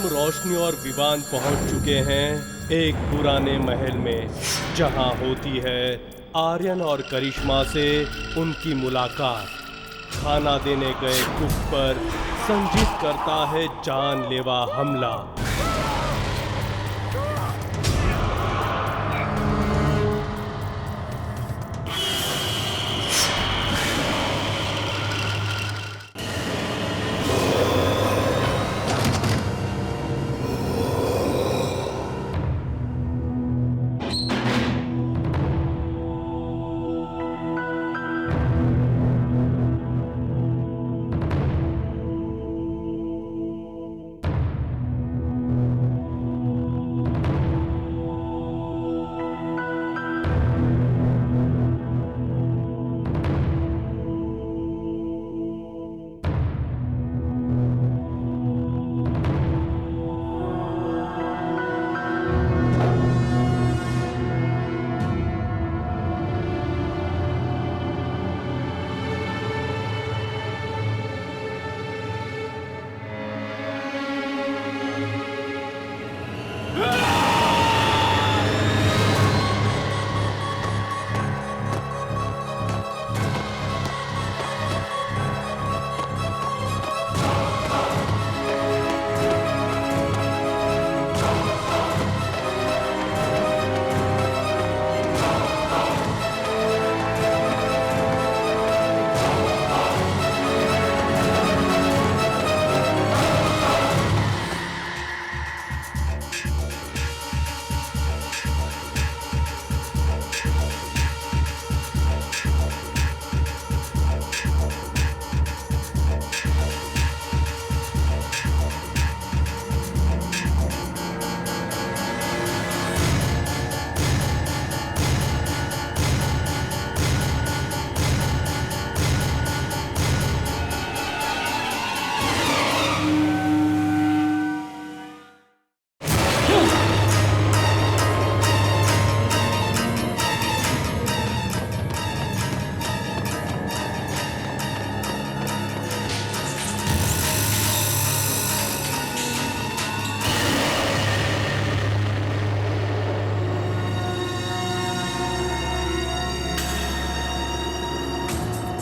रोशनी और विवान पहुंच चुके हैं एक पुराने महल में, जहां होती है आर्यन और करिश्मा से उनकी मुलाकात। खाना देने गए कुक पर संजीत करता है जानलेवा हमला।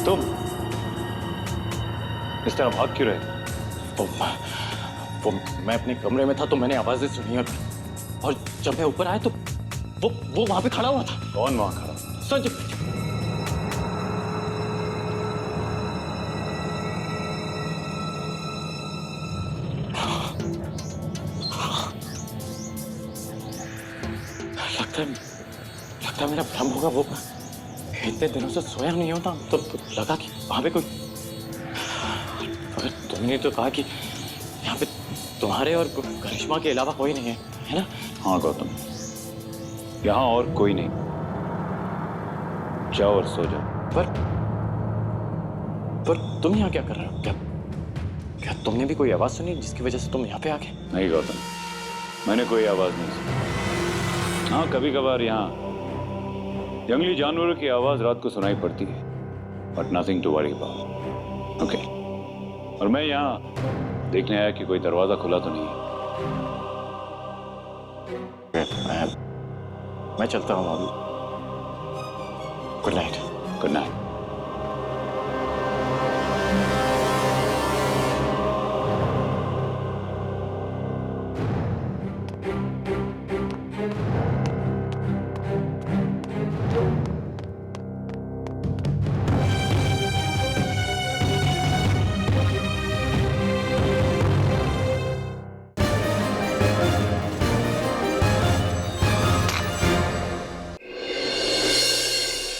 तुम इस तरह भाग क्यों रहे? वो मैं अपने कमरे में था तो मैंने आवाजें सुनी और जब मैं ऊपर आया तो वो वहां पे खड़ा हुआ था। कौन वहां खड़ा? संजय। लगता है मेरा भ्रम होगा। वो इतने दिनों से सोया नहीं होता तो लगा कि वहां पे कोई, अगर तुमने तो कहा कि यहाँ पे तुम्हारे और करिश्मा के अलावा कोई नहीं है ना? हाँ गौतम, यहाँ और कोई नहीं। जाओ और सो जाओ। पर तुम यहाँ क्या कर रहे हो? क्या तुमने भी कोई आवाज सुनी जिसकी वजह से तुम यहाँ पे आ गए? नहीं गौतम, मैंने कोई आवाज नहीं सुनी। हाँ, कभी कभार यहाँ जंगली जानवरों की आवाज रात को सुनाई पड़ती है, but nothing to worry about. Okay, और मैं यहाँ देखने आया कि कोई दरवाजा खुला तो नहीं है। मैं चलता हूँ अभी। Good night. Good night.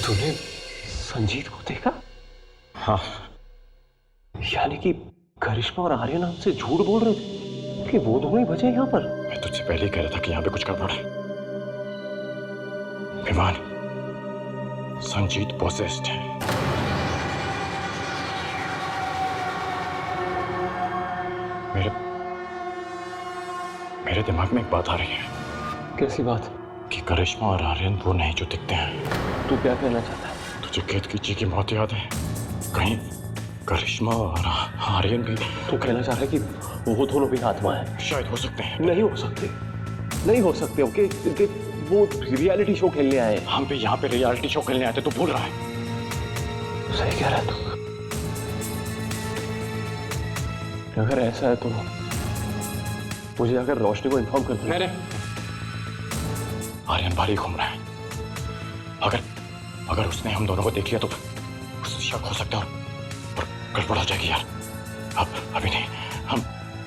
तूने संजीत को देखा? हाँ। यानी कि करिश्मा और आर्यन हमसे झूठ बोल रहे थे कि वो दोनों ही बचे यहाँ पर। मैं तुझसे पहले ही कह रहा था कि यहाँ पे कुछ गड़बड़ है। विमान, संजीत पोसेस्ड है। मेरे दिमाग में एक बात आ रही है। कैसी बात? कि करिश्मा और आर्यन वो नहीं जो दिखते हैं। तू क्या कहना चाहता है? तुझे केतकी जी की मौत याद है? कहीं करिश्मा और आर्यन भी। तू कहना चाह रहा है कि वो दोनों भी आत्मा है। शायद हो सकते हैं। नहीं हो सकते, नहीं हो सकते। ओके, वो रियलिटी शो खेलने आए हैं। हम भी यहाँ पे रियलिटी शो खेलने आए थे, तो भूल रहा है। सही कह रहा है तू। अगर ऐसा है तो मुझे जाकर रोशनी को इन्फॉर्म कर दो। नहीं, आर्यन बाहर ही घूम रहा है। अगर उसने हम दोनों को देख लिया तो उसे शक हो सकता है और गड़बड़ हो जाएगी यार। अभी नहीं,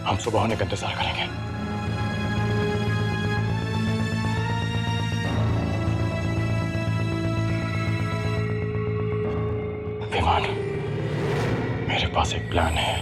हम सुबह होने का इंतजार करेंगे। विमान, मेरे पास एक प्लान है।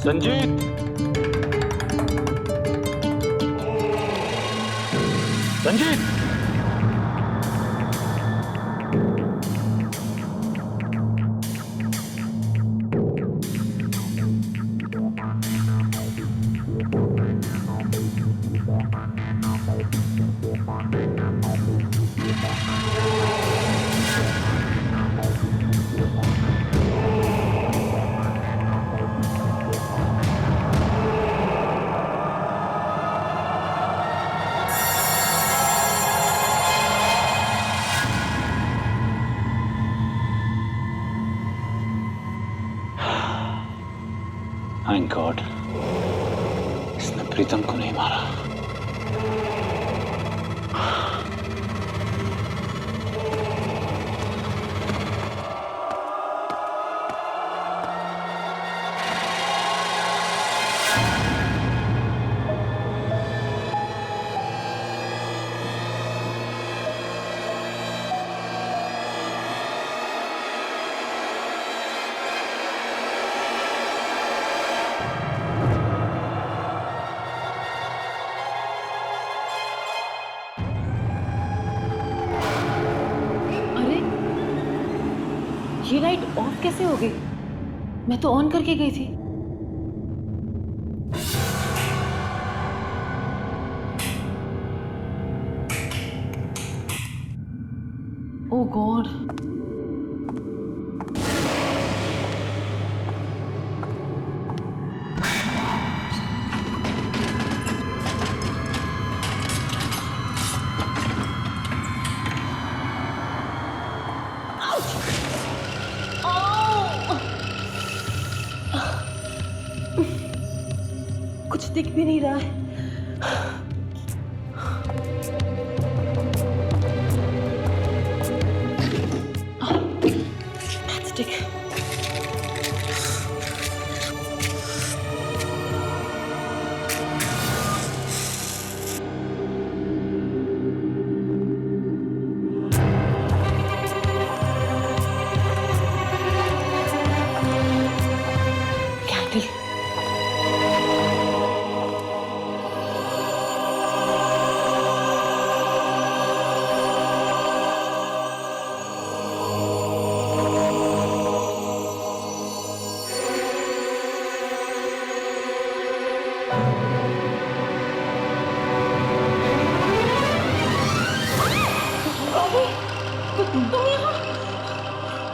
संजीत, संजीत, थैंक गॉड इसने प्रीतम को नहीं मारा। ये लाइट ऑफ कैसे हो गई? मैं तो ऑन करके गई थी। ओह गॉड, कुछ दिख भी नहीं रहा है। Matchstick. Candle.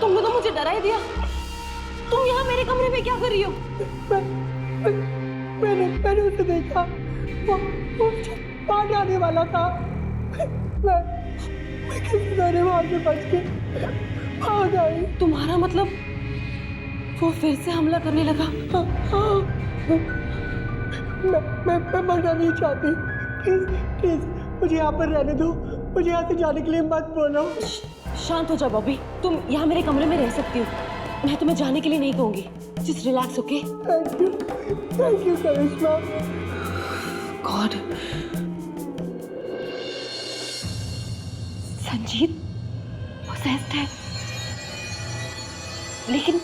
तुमने तो मुझे डरा ही दिया। तुम यहाँ मेरे कमरे में क्या कर रही हो? मैंने उसे देखा, वो मुझे मारने आने वाला था। मैं किसी तरह वहां से बच के भाग आई। तुम्हारा मतलब वो फिर से हमला करने लगा? मैं मरना नहीं चाहती। प्लीज मुझे यहाँ पर रहने दो। मुझे यहाँ से जाने के लिए मत बोलो। शांत हो जाओ बॉबी, तुम यहाँ मेरे कमरे में रह सकती हो। मैं तुम्हें जाने के लिए नहीं कहूंगी। Just relax, okay? Thank you Karishma. God, Sanjeet possessed है, लेकिन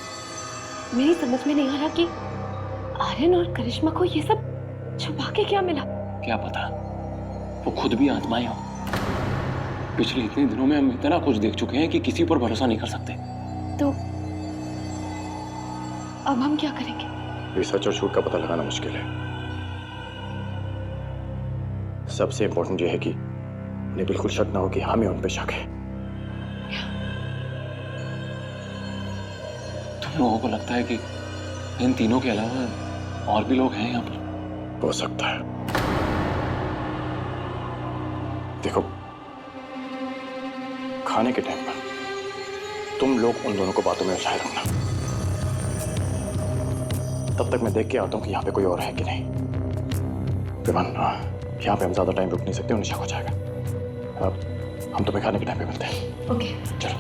मेरी समझ में नहीं आ रहा कि आर्यन और करिश्मा को ये सब छुपा के क्या मिला। क्या पता, वो खुद भी आत्माएं हो। पिछले इतने दिनों में हम इतना कुछ देख चुके हैं कि किसी पर भरोसा नहीं कर सकते। तो अब हम क्या करेंगे? ये सच और झूठ का पता लगाना मुश्किल है। सबसे इंपॉर्टेंट ये है कि उन्हें बिल्कुल शक ना हो कि हमें उन पे शक है। तुम लोगों को लगता है कि इन तीनों के अलावा और भी लोग हैं यहाँ पर? हो सकता है। देखो, खाने के टाइम पर तुम लोग उन दोनों को बातों में उलझाए रखना। तब तक मैं देख के आता हूँ कि यहाँ पे कोई और है कि नहीं। विमान, यहाँ पे हम ज्यादा टाइम रुक नहीं सकते, उन्हें शक हो जाएगा। अब हम तुम्हें खाने के टाइम पे मिलते हैं। ओके। चलो।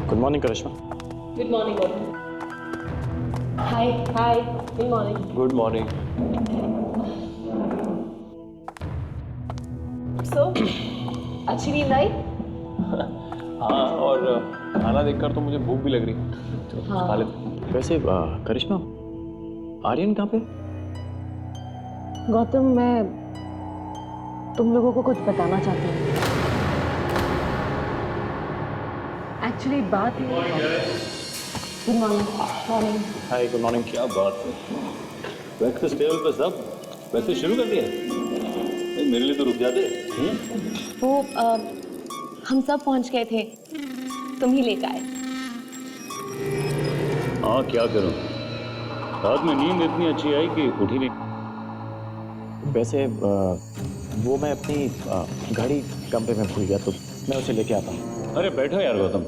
Good morning Karishma. Good morning Gautam. Hi hi, good morning. Good morning. So अच्छी नींद आई? हाँ, और खाना देखकर तो मुझे भूख भी लग रही है, तो हाँ। खा लेते। वैसे करिश्मा, आर्यन कहाँ पे? गौतम, मैं तुम लोगों को कुछ बताना चाहती हूँ। एक्चुअली बात है। Good morning. मॉर्निंग। हाय, गुड मॉर्निंग। क्या बात है, ब्रेकफास्ट टेबल पे सब वैसे शुरू कर दिया? नहीं, मेरे लिए तो रुक जाते। वो हम सब पहुंच गए थे, तुम ही लेकर आए। हाँ, क्या करूं, रात में नींद इतनी अच्छी आई कि उठ ही नहीं। वैसे वो मैं अपनी घड़ी कमरे में भूल गया, तो मैं उसे लेके आता हूँ। अरे बैठो यार गौतम,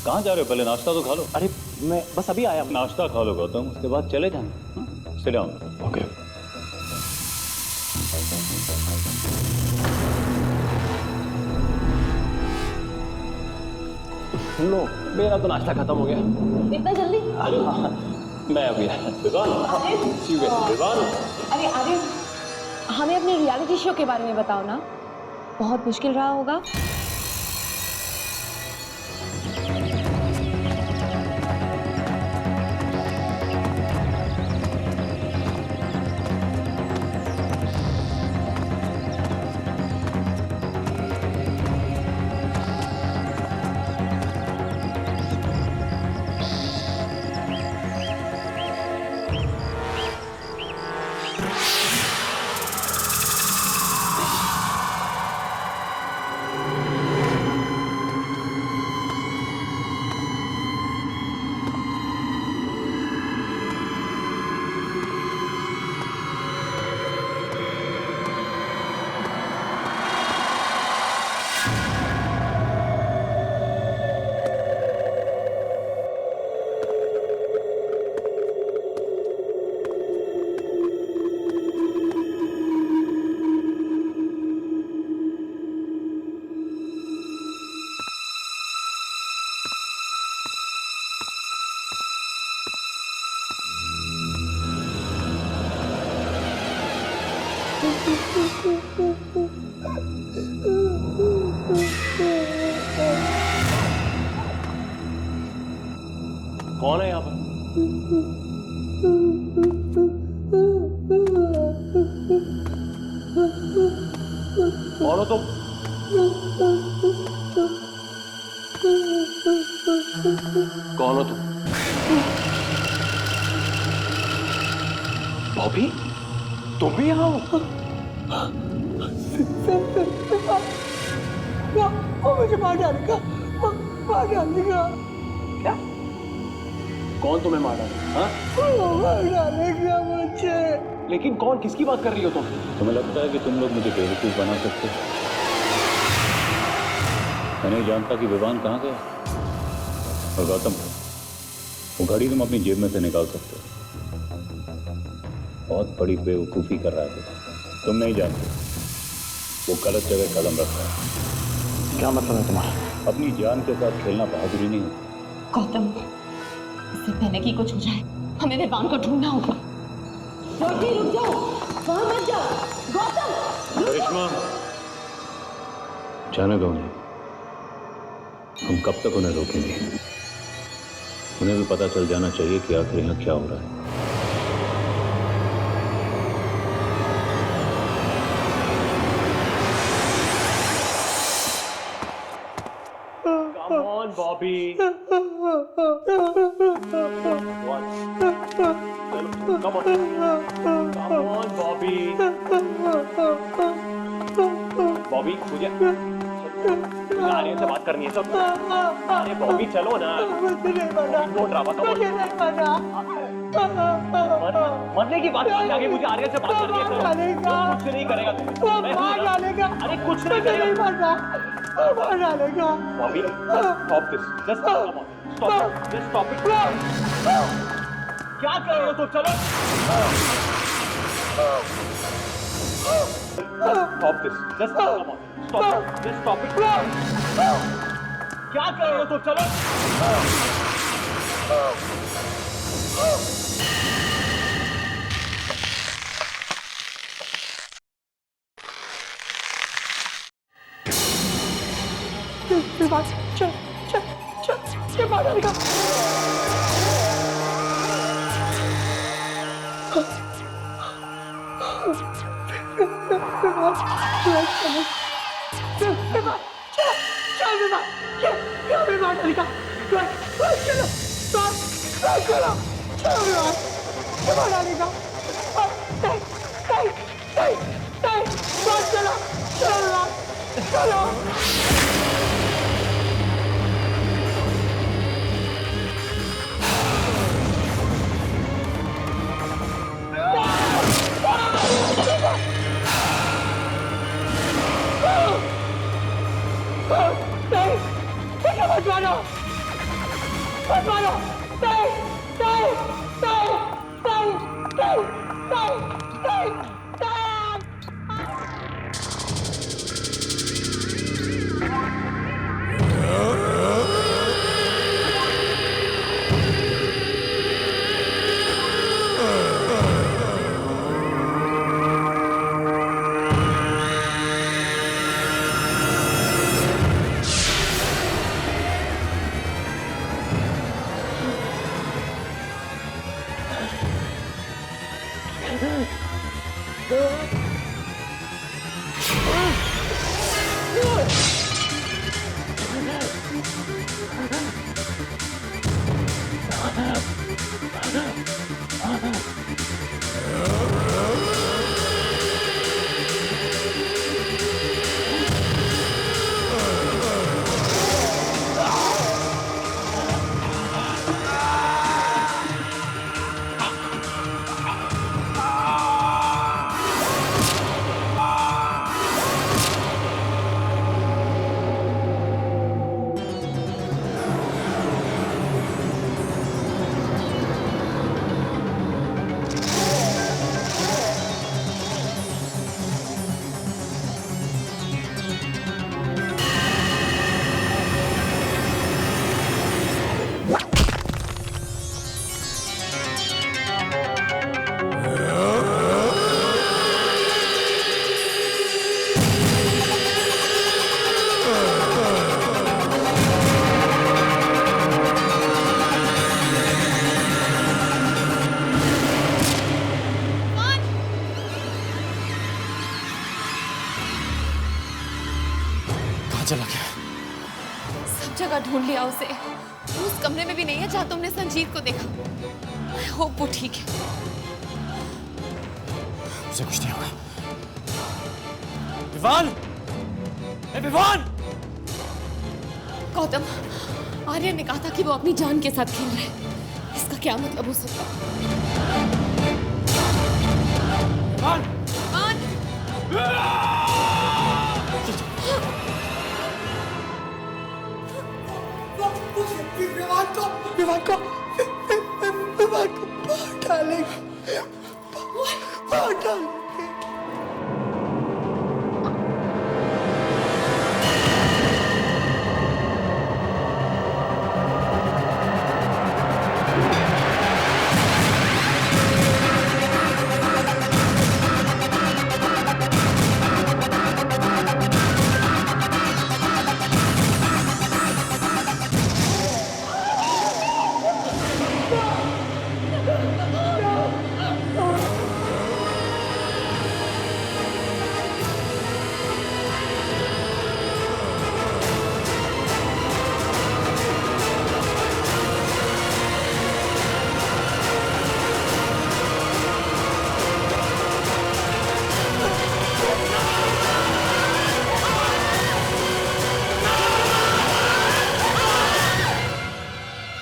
कहाँ जा रहे हो? पहले नाश्ता तो खा लो। अरे मैं बस अभी आया। नाश्ता खा लो गौतम, उसके बाद चले जाना। Sit down. ओके। लो, मेरा तो नाश्ता खत्म हो गया। इतना जल्दी? अरे हाँ, मैं अभी आया। अरे आर्यन, हमें अपने रियलिटी शो के बारे में बताओ ना। बहुत मुश्किल रहा होगा। कौन है यहाँ पर? कौन हो तुम? कौन हो तुम? बॉबी, तुम भी यहाँ हो? वो मुझे मार डालेगा, मार डालेगा। क्या? कौन तुम्हें मार डालेगा? हाँ? वो मार डालेगा मुझे। लेकिन कौन? किसकी बात कर रही हो तुम? तुम्हें लगता है कि तुम लोग मुझे बेवकूफ बना सकते हो? मैं नहीं जानता कि विवान कहाँ गया। और गौतम, वो घड़ी तुम अपनी जेब में से निकाल सकते हो। बहुत बड़ी बेवकूफी कर रहा है तुम नहीं जानते वो गलत जगह कदम रख रहा है। क्या मतलब है तुम्हारा? अपनी जान के साथ खेलना बहादुरी नहीं होती। गौतम, इससे पहले कि कुछ हो जाए हमें विवान को ढूंढना होगा। रुक जाओ, वहां मत जाओ। गौतम, करिश्मा, जाने दो उन्हें। हम कब तक उन्हें रोकेंगे? उन्हें भी पता चल जाना चाहिए कि आखिर यहाँ क्या हो रहा है। Come on, Bobby. What? Come on. Come on, Bobby. Bobby, मुझे आर्यन से बात करनी है सब। अरे बॉबी चलो ना। मुझे नहीं माना। डोंट ड्रामा, कम मुझे नहीं माना। मरने की बात करनी आगे, मुझे आर्यन से बात करनी है। मार डालेगा। कुछ नहीं करेगा तुम्हें। वो मैं हूं मार ना। डालेगा। अरे कुछ नहीं मुझे नहीं करेगा। मारना। वो मार डालेगा। Bobby, stop this. Just come on. Stop it. Just stop it. क्या कर रहे हो तुम? चलो. Stop this. Just come on. Stop it. Just stop it. क्या कर रहे हो तुम? चलो. चल, चल, चल, ये मार डालेगा। चला गया? सब जगह ढूंढ लिया उसे, उस कमरे में भी नहीं है जहां तुमने संजीत को देखा। आई होप वो ठीक है। उसे कुछ नहीं होगा। विवान! ए विवान! गौतम, आर्यन ने कहा था कि वो अपनी जान के साथ खेल रहा है। इसका क्या मतलब हो सकता है? विवान! विवान को बाहर डालेंगे, बाहर डालेंगे।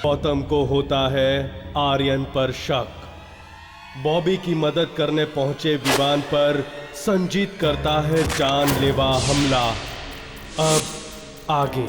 गौतम को होता है आर्यन पर शक। बॉबी की मदद करने पहुंचे विवान पर संजीत करता है जानलेवा हमला। अब आगे।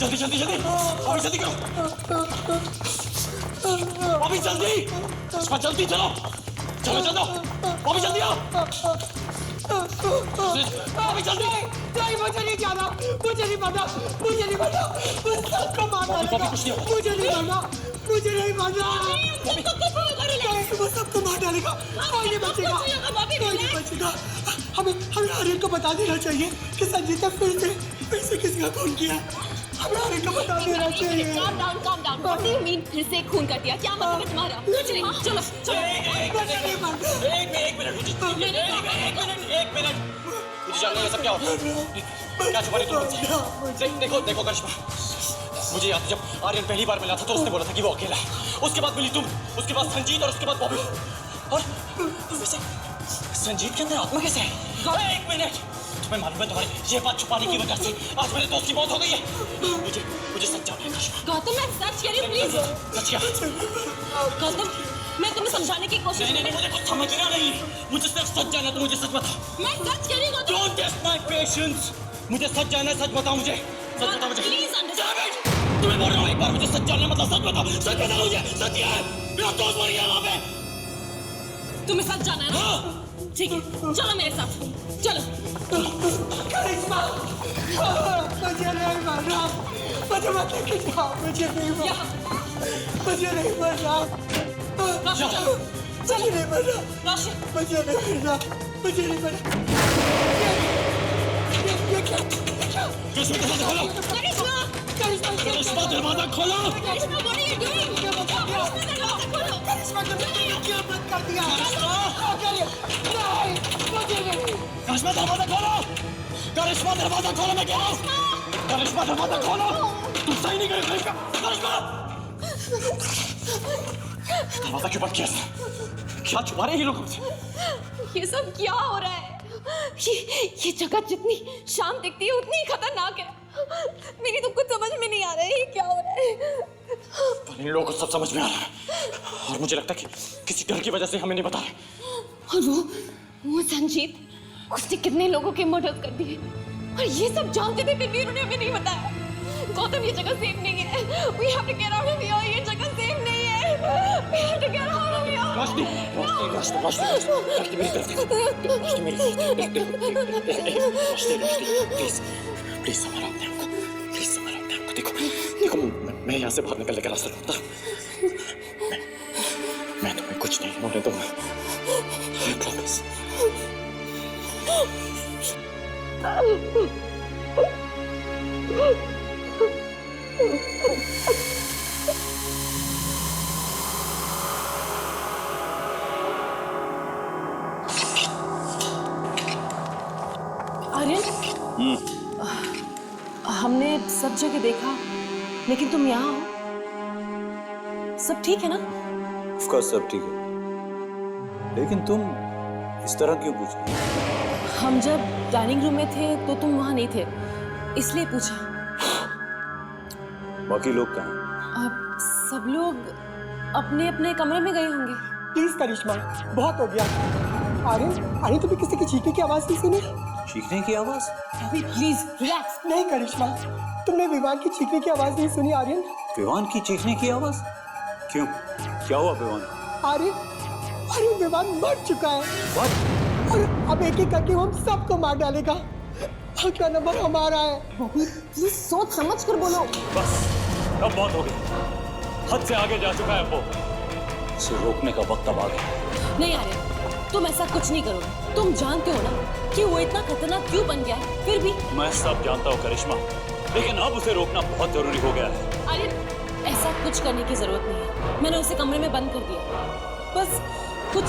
जल्दी जल्दी जल्दी अभी जल्दी करो अभी जल्दी करिश्मा जल्दी चलो चलो चलो अभी जल्दी आओ अभी जल्दी नहीं मुझे नहीं जाना मुझे नहीं पता मुझे नहीं पता मुझे सबको मार डालेगा मुझे नहीं मारना मुझे नहीं मारना वो सबको मार डालेगा कोई नहीं बचेगा कोई नहीं बचेगा हमें हमें आर्यन को बता देना चाहिए कि संजीत ने फिर से किसी का खून किया हमें आर्यन को बता देना चाहिए calm down what do you mean फिर से खून कर दिया क्या मतलब है तुम्हारा कुछ नहीं चलो चलो मुझे नहीं मारना एक मिनट मुझे जानना है सब क्या होता है क्या छुपा रही तुम मुझसे देखो देखो करिश्मा मुझे याद है जब आर्यन पहली बार मिला था तो उसने बोला था कि वो अकेला है उसके बाद मिली तुम उसके बाद संजीत और उसके बाद बॉबी और वैसे संजीत के अंदर आत्मा कैसे है एक मिनट तुम्हें मालूम है तुम्हारी ये बात छुपाने की वजह से आज मेरे दोस्त की मौत हो गई है मुझे सच जानना है करिश्मा गौतम मैं सच कह रही हूँ प्लीज सच क्या गौतम मैं तुम्हें समझाने की कोशिश नहीं मुझे कुछ समझ रहा नहीं मुझे सिर्फ सच जानना तो मुझे सच बताओ मैं सच कह रही हूँ Gautam Don't test my patience मुझे सच जानना है सच बताओ मुझे सच बताओ मुझे प्लीज अंडरस्टैंड तुम्हें बोल रहा हूँ एक बार मुझे सच जानना मतलब सच बताओ मुझे सच क्या है मेरा दोस्त मर गया वहाँ पे तुम्हें सच जाना है ना ठीक है चलो मेरे साथ चलो करिश्मा मुझे नहीं मारना मुझे मत लेके जाओ मुझे नहीं मारना मुझे नहीं मारना मुझे नहीं मारना रोशन मुझे नहीं मारना मुझे नहीं मारना ये क्या करिश्मा दरवाजा खोलो करिश्मा करिश्मा दरवाजा खोलो करिश्मा what are you doing करिश्मा तुमने क्या बंद कर दिया नहीं मुझे नहीं करिश्मा दरवाजा खोलो करिश्मा दरवाजा खोलो मैं कह रहा हूँ करिश्मा दरवाजा खोलो तुम सही नहीं करे करिश्मा करिश्मा दरवाजा क्यों बंद किया इसने? क्या छुपा रहे हैं ये लोग हमसे ये सब क्या हो रहा है ये जगह जितनी शांत दिखती है उतनी खतरनाक है मेरी तो कुछ समझ में नहीं आ रहा है ये क्या हो रहा है पर इन लोगों को सब समझ में आ रहा है और मुझे लगता है कि किसी डर की वजह से हमें नहीं बता रहे और वो संजीत उसने कितने लोगों के मर्डर कर दिए और ये सब जानते थे फिर भी उन्होंने हमें नहीं बताया गौतम ये जगह सेफ नहीं है we have to get out of here ये जगह सेफ नहीं है we have to get out of here रोशनी मेरी तरफ देखो रोशनी मेरी प्लीज संभालो अपने आप को प्लीज संभालो अपने आप को देखो मैं यहाँ से बाहर निकलने का रास्ता ढूंढता हूँ मैं तुम्हें कुछ नहीं होने दूंगा I promise आर्यन हमने सब जगह देखा लेकिन तुम यहाँ हो सब ठीक है ना ऑफ कोर्स सब ठीक है लेकिन तुम इस तरह क्यों पूछ रही हो? हम जब डाइनिंग रूम में थे तो तुम वहाँ नहीं थे इसलिए पूछा बाकी लोग कहाँ हैं? अब सब लोग अपने अपने कमरे में गए होंगे प्लीज करिश्मा बहुत हो गया आर्यन तुम्हें किसी की चीखने की आवाज नहीं सुनी चीखने की आवाज प्लीज रिलैक्स नहीं करिश्मा तुमने विवान की चीखने की आवाज नहीं सुनी आर्यन विवान की चीखने की आवाज क्यों क्या हुआ विवान अरे विवान मर चुका है What? और अब एक एक करके वो हम सबको मार डालेगा अगला नंबर हमारा है प्लीज सोच समझ कर बोलो बस अब बहुत हो गई हद से आगे जा चुका है वो इसे रोकने का वक्त अब आ गया नहीं आर्यन तुम ऐसा कुछ नहीं करोगे तुम जानते हो ना कि वो इतना खतरनाक क्यों बन गया है फिर भी मैं सब जानता हूँ करिश्मा लेकिन अब उसे रोकना बहुत जरूरी हो गया है आर्यन ऐसा कुछ करने की जरूरत नहीं है मैंने उसे कमरे में बंद कर दिया बस कुछ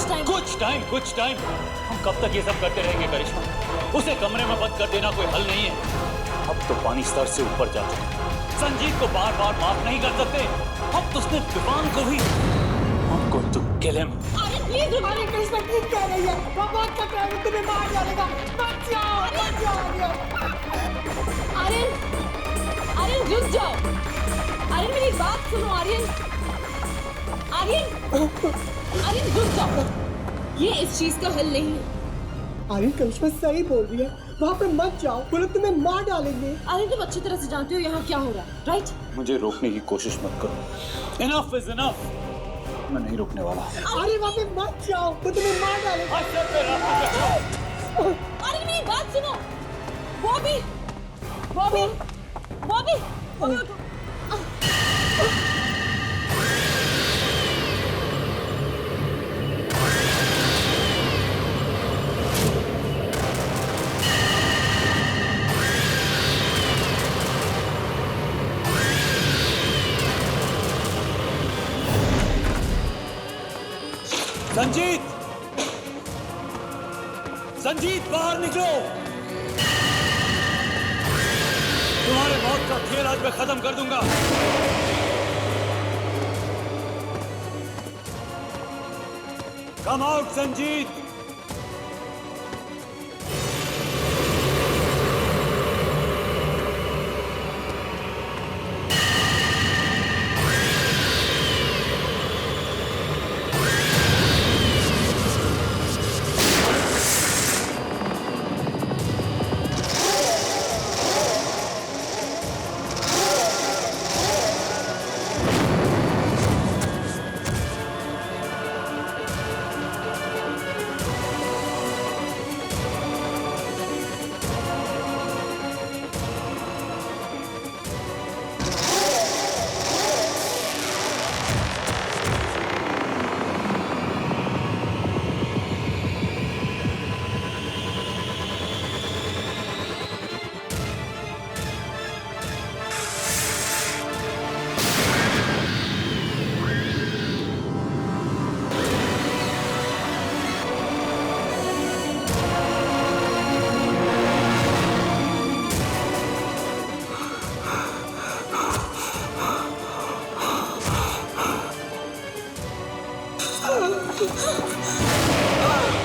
टाइम हम कब तक ये सब करते रहेंगे करिश्मा उसे कमरे में बंद कर देना कोई हल नहीं है अब तो पानी स्तर से ऊपर जा चुका संजीत को बार बार माफ नहीं कर सकते अब तो उसने विवान को भी I'm going to kill him. Aryan please अरे करिश्मा ठीक कह रही है वो बहुत खतरा है वो तुम्हें मार डालेगा बच जाओ आर्यन रुक जाओ आर्यन मेरी बात सुनो आर्यन रुक जाओ ये इस चीज का हल नहीं है आर्यन करिश्मा सही बोल रही है वहाँ पे मत जाओ, वो लोग तुम्हें मार डालेंगे। आर्यन, तुम अच्छी तरह से जानते हो यहाँ क्या हो रहा है, राइट? मुझे रोकने की कोशिश मत करो। Enough is enough. मैं नहीं रोकने वाला। अरे वहाँ पे मत जाओ, वो तुम्हें मार डालेंगे। आर्यन, मेरी बात सुनो। बॉबी, बॉबी, बॉबी, बॉबी उठो। संजीत! संजीत, बाहर निकलो! तुम्हारे मौत का खेल आज मैं खत्म कर दूंगा। Come out Sanjeet!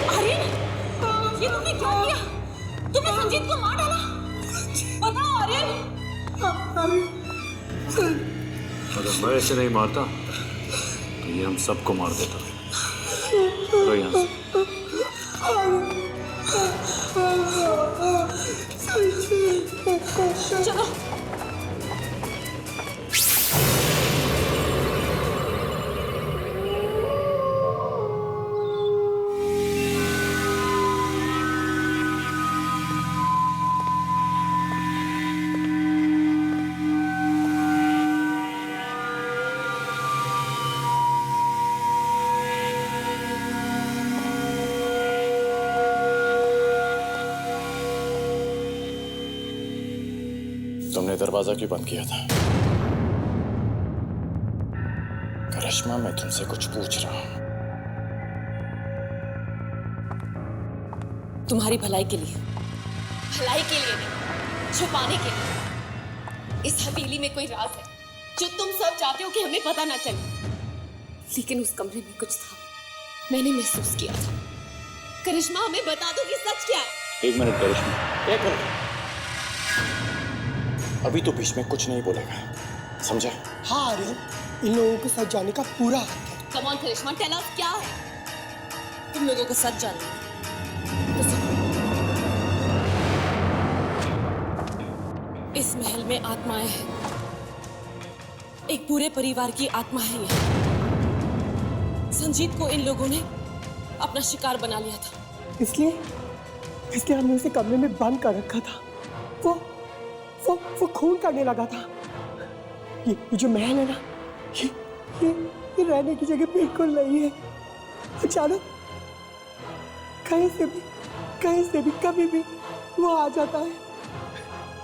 आर्यन, ये तुमने क्या किया? तुमने संजीत को मार डाला? बताओ आर्यन। अगर मैं ऐसे नहीं मारता तो ये हम सबको मार देता। तो यहाँ से चलो। तुमने दरवाजा क्यों बंद किया था? करिश्मा, मैं तुमसे कुछ पूछ रहा हूं। तुम्हारी भलाई के लिए। भलाई के लिए नहीं, छुपाने के लिए। इस हवेली में कोई राज है जो तुम सब चाहते हो कि हमें पता ना चले। लेकिन उस कमरे में कुछ था, मैंने महसूस किया था। करिश्मा, हमें बता दो कि सच क्या है। 1 मिनट करिश्मा। 1 मिनट। अभी तो बीच में कुछ नहीं बोलेगा, समझा? हाँ आर्यन, इन लोगों को सच जानने का पूरा हक है। Come on Karishma, tell us क्या है। तुम लोगों को सच जानना है तो सुनो। इस महल में आत्माएं हैं। एक पूरे परिवार की आत्मा है ये। संजीत को इन लोगों ने अपना शिकार बना लिया था। इसलिए हमने उसे कमरे में बंद कर रखा था। वो खून करने लगा था। ये जो महल है ना, ये रहने की जगह बिल्कुल नहीं है। अचानक कहीं से भी कभी भी वो आ जाता है।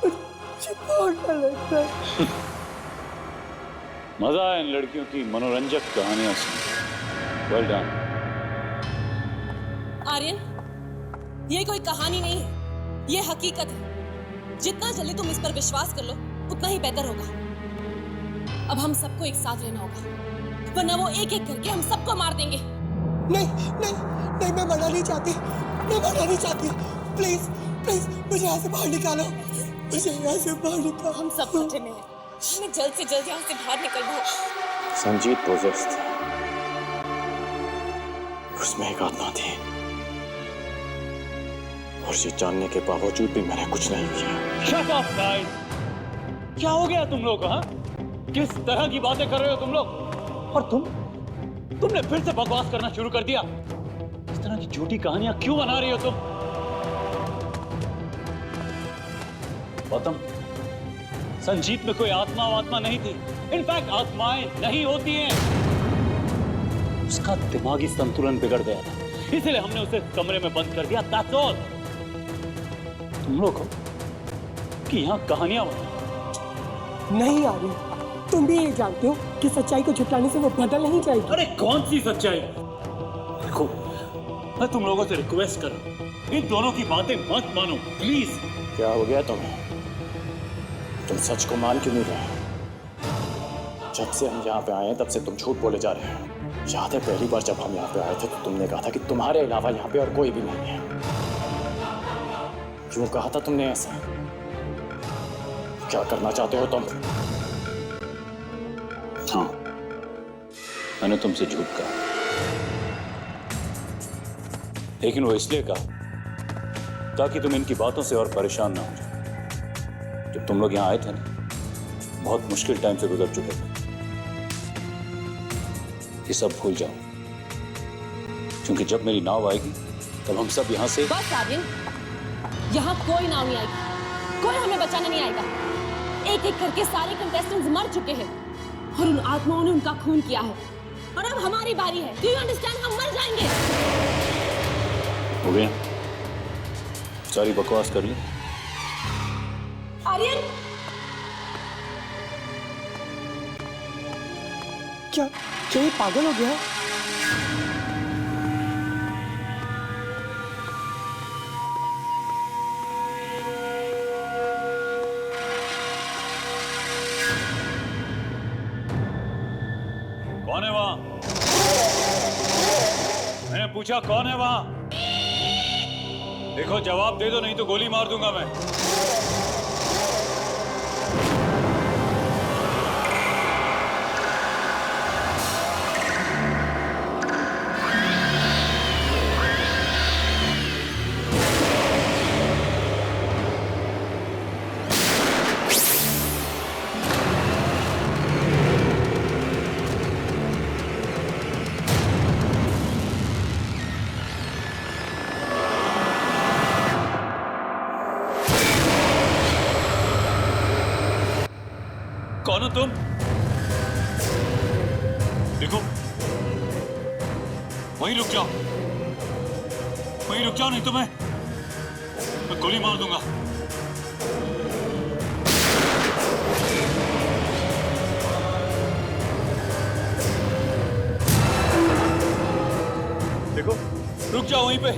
मुझे बहुत डर लगता है। मजा है इन लड़कियों की मनोरंजक कहानियां सुन। Well done. आर्यन, ये कोई कहानी नहीं है, ये हकीकत है। जितना जल्दी तुम इस पर विश्वास कर लो उतना ही बेहतर होगा। अब हम सबको एक साथ रहना होगा, वरना वो एक एक करके हम सबको मार देंगे। नहीं, मैं मरना नहीं चाहती। प्लीज मुझे यहाँ से बाहर निकालो। हम सब खतरे में हैं। हमें जल्द से जल्द यहाँ से बाहर निकलना होगा। संजीत पोजेस्ड था, उसमें एक आत्मा थी। और ये जानने के बावजूद भी मैंने कुछ नहीं किया। Shut up guys! क्या हो गया तुम लोग? हाँ, किस तरह की बातें कर रहे हो तुम लोग? और तुमने फिर से बकवास करना शुरू कर दिया। इस तरह की झूठी कहानियां क्यों बना रही हो तुम? गौतम, संजीत में कोई आत्मा नहीं थी। इनफैक्ट आत्माएं नहीं होती हैं। उसका दिमागी संतुलन बिगड़ गया था, इसलिए हमने उसे कमरे में बंद कर दिया। That's all। तुम लोग हो कि यहाँ कहानियां नहीं आर्यन, तुम भी ये जानते हो कि सच्चाई को छुपलाने से वो बदल नहीं जाएगी। अरे कौन सी सच्चाई? देखो, मैं तुम लोगों से रिक्वेस्ट कर रहा हूं, इन दोनों की बातें मत मानो प्लीज। क्या हो गया तुम्हें? तुम सच को मान क्यों नहीं रहे? जब से हम यहाँ पे आए हैं तब से तुम झूठ बोले जा रहे हो। याद है पहली बार जब हम यहाँ पे आए थे तो तुमने कहा था कि तुम्हारे अलावा यहाँ पे और कोई भी नहीं है। क्यों कहा था तुमने ऐसा? क्या करना चाहते हो तुम? हाँ, मैंने तुमसे झूठ कहा, लेकिन वो इसलिए कहा ताकि तुम इनकी बातों से और परेशान ना हो जाओ। जब तुम लोग यहाँ आए थे ना, बहुत मुश्किल टाइम से गुजर चुके थे। ये सब भूल जाओ, क्योंकि जब मेरी नाव आएगी तब हम सब यहाँ से। बस आर्यन, यहाँ कोई नाव नहीं आएगी, कोई हमें बचाने नहीं आएगा। एक एक करके सारे कंटेस्टेंट्स मर चुके हैं और उन आत्माओं ने उनका खून किया है, और अब हमारी बारी है। Do you understand? हम मर जाएंगे। हो गया, सारी बकवास कर ली। आर्यन, क्या ये पागल हो गया? कौन है वहां? मैंने पूछा कौन है वहां? देखो, जवाब दे दो, नहीं तो गोली मार दूंगा मैं। कौन हो तुम? देखो, वहीं रुक जाओ, वहीं रुक जाओ, नहीं तो मैं गोली मार दूंगा। देखो, रुक जाओ वहीं पे।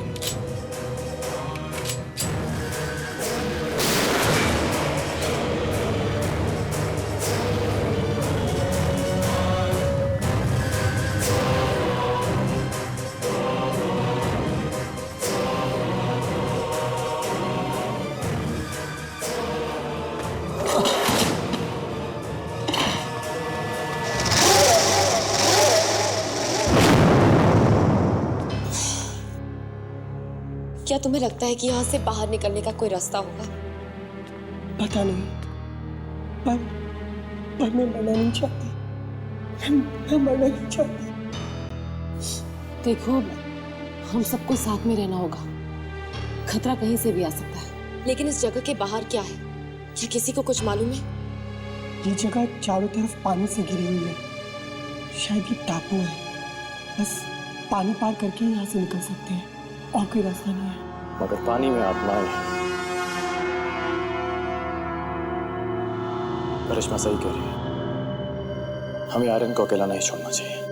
क्या तुम्हें लगता है कि यहाँ से बाहर निकलने का कोई रास्ता होगा? पता नहीं, पर मैं मरना नहीं चाहती। मैं मरना नहीं चाहती। देखो, हम सबको साथ में रहना होगा। खतरा कहीं से भी आ सकता है। लेकिन इस जगह के बाहर क्या है? क्या किसी को कुछ मालूम है? ये जगह चारों तरफ पानी से घिरी हुई है। शायद ये टापू है। बस पानी पार करके ही यहाँ से निकल सकते हैं, और कोई रास्ता नहीं है। मगर पानी में आत्माएं हैं। करिश्मा सही कह रही है, हमें आर्यन को अकेला नहीं छोड़ना चाहिए।